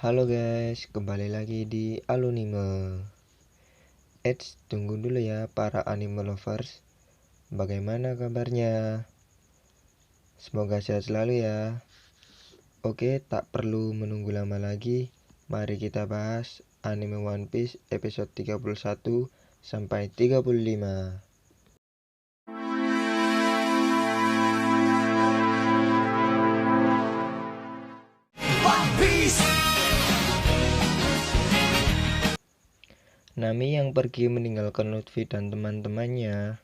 Halo guys, kembali lagi di Alunime. Tunggu dulu ya para anime lovers. Bagaimana kabarnya? Semoga sehat selalu ya. Oke, tak perlu menunggu lama lagi. Mari kita bahas anime One Piece episode 31 sampai 35. Nami yang pergi meninggalkan Luffy dan teman-temannya.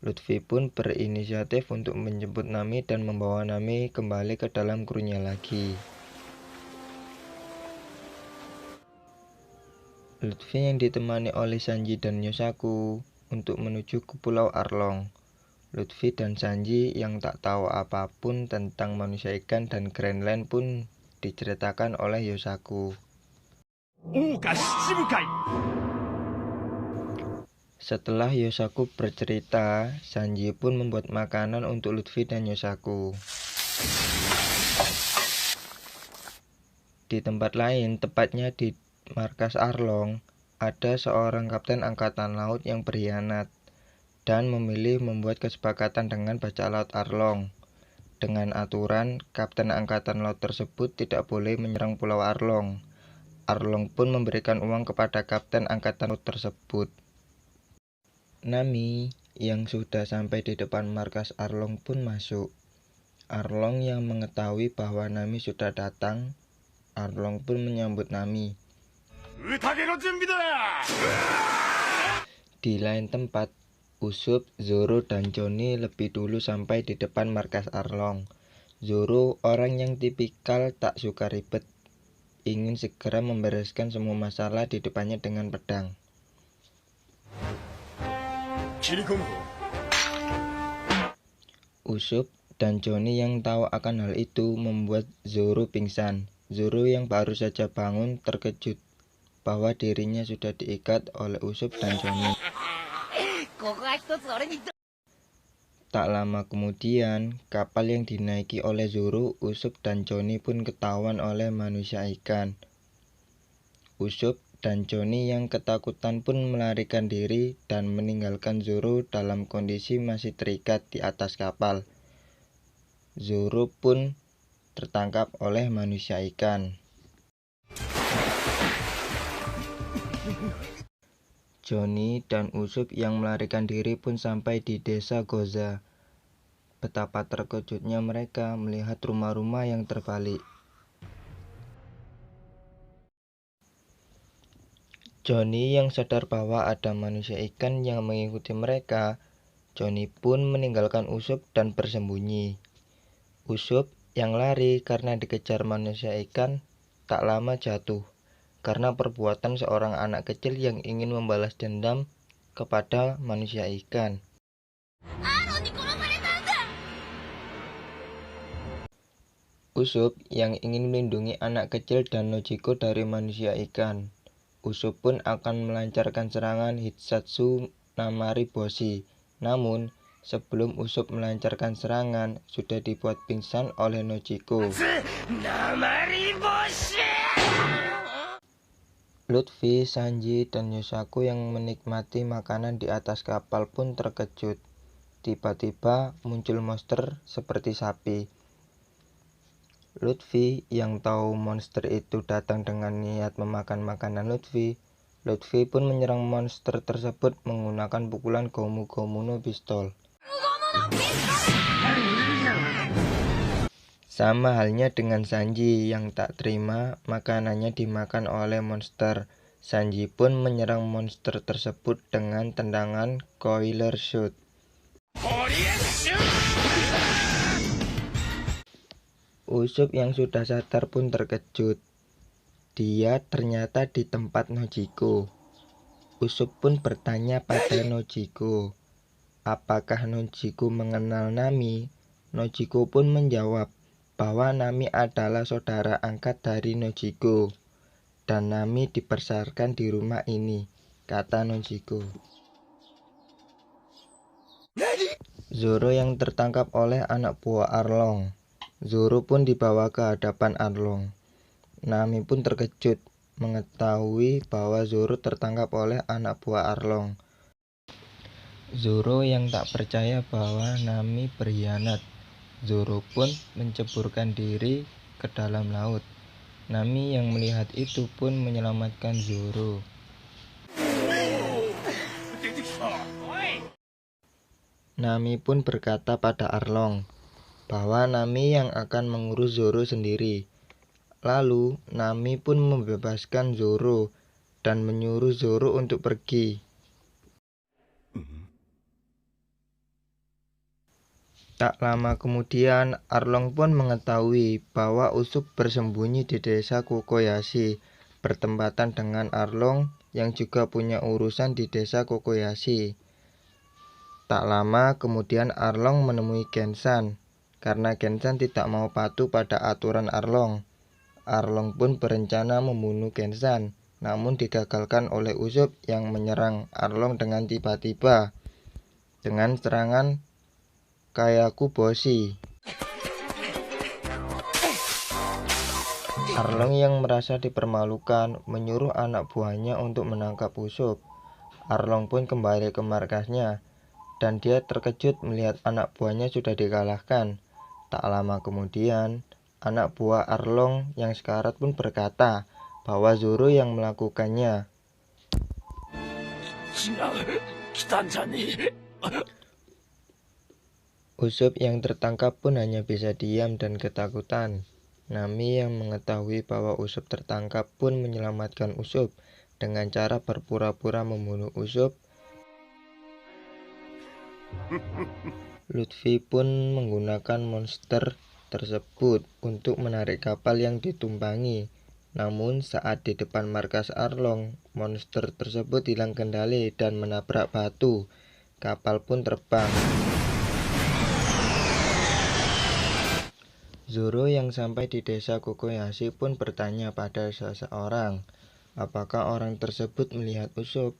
Luffy pun berinisiatif untuk menjemput Nami dan membawa Nami kembali ke dalam krunya lagi. Luffy yang ditemani oleh Sanji dan Yosaku untuk menuju ke Pulau Arlong. Luffy dan Sanji yang tak tahu apapun tentang manusia ikan dan Grand Line pun diceritakan oleh Yosaku. Setelah Yosaku bercerita, Sanji pun membuat makanan untuk Luffy dan Yosaku. Di tempat lain, tepatnya di markas Arlong, ada seorang kapten angkatan laut yang berkhianat dan memilih membuat kesepakatan dengan bajak laut Arlong. Dengan aturan, kapten angkatan laut tersebut tidak boleh menyerang Pulau Arlong. Arlong pun memberikan uang kepada kapten angkatan laut tersebut. Nami yang sudah sampai di depan markas Arlong pun masuk. Arlong yang mengetahui bahwa Nami sudah datang, Arlong pun menyambut Nami. Di lain tempat, Usopp, Zoro, dan Johnny lebih dulu sampai di depan markas Arlong. Zoro orang yang tipikal tak suka ribet, ingin segera membereskan semua masalah di depannya dengan pedang. Usopp dan Johnny yang tahu akan hal itu membuat Zoro pingsan. Zoro yang baru saja bangun terkejut bahwa dirinya sudah diikat oleh Usopp dan Johnny. Tak lama kemudian, kapal yang dinaiki oleh Zoro, Usopp dan Johnny pun ketahuan oleh manusia ikan. Usopp dan Johnny yang ketakutan pun melarikan diri dan meninggalkan Zoro dalam kondisi masih terikat di atas kapal. Zoro pun tertangkap oleh manusia ikan. Johnny dan Usopp yang melarikan diri pun sampai di desa Goza. Betapa terkejutnya mereka melihat rumah-rumah yang terbalik. Johnny yang sadar bahwa ada manusia ikan yang mengikuti mereka, Johnny pun meninggalkan Usopp dan bersembunyi. Usopp yang lari karena dikejar manusia ikan tak lama jatuh karena perbuatan seorang anak kecil yang ingin membalas dendam kepada manusia ikan. Usopp yang ingin melindungi anak kecil dan Nojiko dari manusia ikan. Usopp pun akan melancarkan serangan Hitsatsu Namariboshi. Namun, sebelum Usopp melancarkan serangan, sudah dibuat pingsan oleh Nojiko. Luffy, Sanji, dan Yosaku yang menikmati makanan di atas kapal pun terkejut. Tiba-tiba muncul monster seperti sapi. Luffy yang tahu monster itu datang dengan niat memakan makanan Luffy pun menyerang monster tersebut menggunakan pukulan Gomu Gomu no Pistol. Sama halnya dengan Sanji yang tak terima makanannya dimakan oleh monster. Sanji pun menyerang monster tersebut dengan tendangan Killer Shoot. Usopp yang sudah sadar pun terkejut. Dia ternyata di tempat Nojiko. Usopp pun bertanya pada Nojiko, apakah Nojiko mengenal Nami? Nojiko pun menjawab bahwa Nami adalah saudara angkat dari Nojiko dan Nami dibesarkan di rumah ini, kata Nojiko. Zoro yang tertangkap oleh anak buah Arlong. Zoro pun dibawa ke hadapan Arlong. Nami pun terkejut mengetahui bahwa Zoro tertangkap oleh anak buah Arlong. Zoro yang tak percaya bahwa Nami berkhianat. Zoro pun menceburkan diri ke dalam laut. Nami yang melihat itu pun menyelamatkan Zoro. Nami pun berkata pada Arlong bahwa Nami yang akan mengurus Zoro sendiri. Lalu Nami pun membebaskan Zoro dan menyuruh Zoro untuk pergi. Tak lama kemudian Arlong pun mengetahui bahwa Usopp bersembunyi di desa Kokoyashi, bertempatan dengan Arlong yang juga punya urusan di desa Kokoyashi. Tak lama kemudian Arlong menemui Gensan. Karena Gensan tidak mau patuh pada aturan Arlong, Arlong pun berencana membunuh Gensan, namun digagalkan oleh Usopp yang menyerang Arlong dengan tiba-tiba dengan serangan Kyakuboshi. Arlong yang merasa dipermalukan menyuruh anak buahnya untuk menangkap Usopp. Arlong pun kembali ke markasnya dan dia terkejut melihat anak buahnya sudah dikalahkan. Tak lama kemudian, anak buah Arlong yang sekarat pun berkata bahwa Zoro yang melakukannya. Usopp yang tertangkap pun hanya bisa diam dan ketakutan. Nami yang mengetahui bahwa Usopp tertangkap pun menyelamatkan Usopp dengan cara berpura-pura membunuh Usopp. Luffy pun menggunakan monster tersebut untuk menarik kapal yang ditumpangi. Namun saat di depan markas Arlong, monster tersebut hilang kendali dan menabrak batu. Kapal pun terbang. Zoro yang sampai di desa Kokoyashi pun bertanya pada seseorang, apakah orang tersebut melihat Usopp.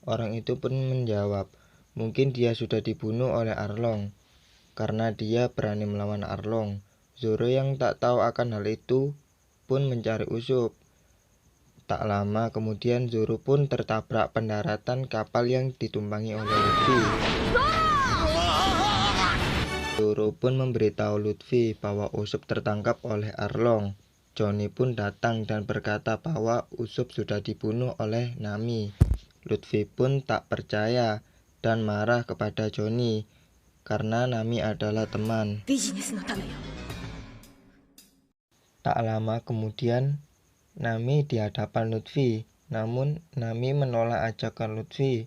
Orang itu pun menjawab, mungkin dia sudah dibunuh oleh Arlong, karena dia berani melawan Arlong. Zoro yang tak tahu akan hal itu pun mencari Usopp. Tak lama kemudian Zoro pun tertabrak pendaratan kapal yang ditumpangi oleh Luffy. Zoro pun memberitahu Luffy bahwa Usopp tertangkap oleh Arlong. Johnny pun datang dan berkata bahwa Usopp sudah dibunuh oleh Nami. Luffy pun tak percaya dan marah kepada Johnny karena Nami adalah teman. Tak lama kemudian Nami di hadapan Luffy, namun Nami menolak ajakan Luffy.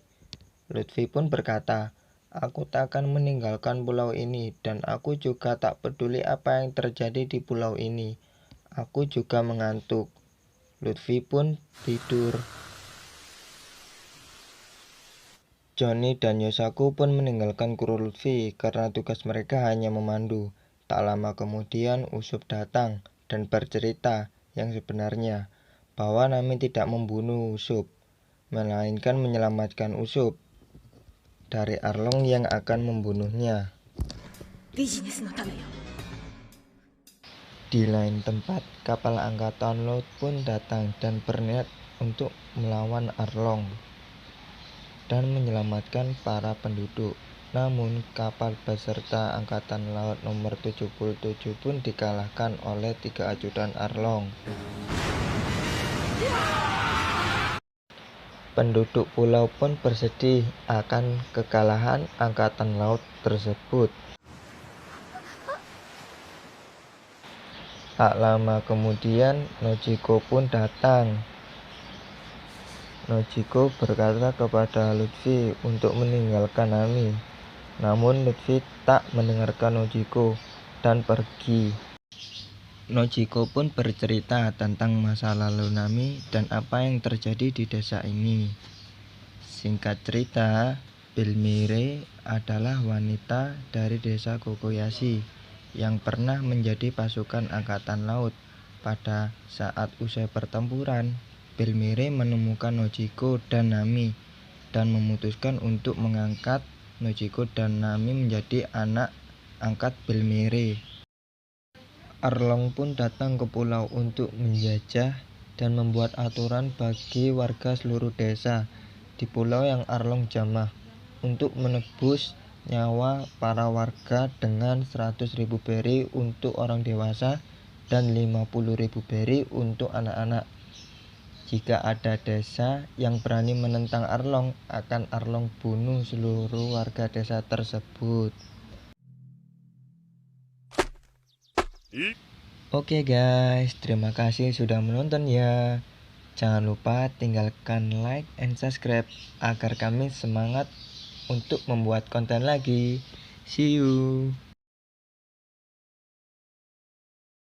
Luffy pun berkata, aku tak akan meninggalkan pulau ini dan aku juga tak peduli apa yang terjadi di pulau ini. Aku juga mengantuk. Luffy pun tidur. Johnny dan Yosaku pun meninggalkan kru Luffy karena tugas mereka hanya memandu. Tak lama kemudian Usopp datang dan bercerita yang sebenarnya bahwa Nami tidak membunuh Usopp, melainkan menyelamatkan Usopp dari Arlong yang akan membunuhnya. Di lain tempat, kapal angkatan laut pun datang dan berniat untuk melawan Arlong dan menyelamatkan para penduduk. Namun, kapal beserta angkatan laut nomor 77 pun dikalahkan oleh 3 ajudan Arlong. Penduduk pulau pun bersedih akan kekalahan angkatan laut tersebut. Tak lama kemudian Nojiko pun datang. Nojiko berkata kepada Luffy untuk meninggalkan Nami. Namun Luffy tak mendengarkan Nojiko dan pergi. Nojiko pun bercerita tentang masa lalu Nami dan apa yang terjadi di desa ini. Singkat cerita, Bellmire adalah wanita dari desa Kokoyashi yang pernah menjadi pasukan angkatan laut. Pada saat usai pertempuran, Bellmire menemukan Nojiko dan Nami dan memutuskan untuk mengangkat Nojiko dan Nami menjadi anak angkat Bellmire. Arlong pun datang ke pulau untuk menjajah dan membuat aturan bagi warga seluruh desa di pulau yang Arlong jamah untuk menebus nyawa para warga dengan 100.000 beri untuk orang dewasa dan 50.000 beri untuk anak-anak. Jika ada desa yang berani menentang Arlong, akan Arlong bunuh seluruh warga desa tersebut. Oke guys, terima kasih sudah menonton ya. Jangan lupa tinggalkan like and subscribe agar kami semangat untuk membuat konten lagi. See you.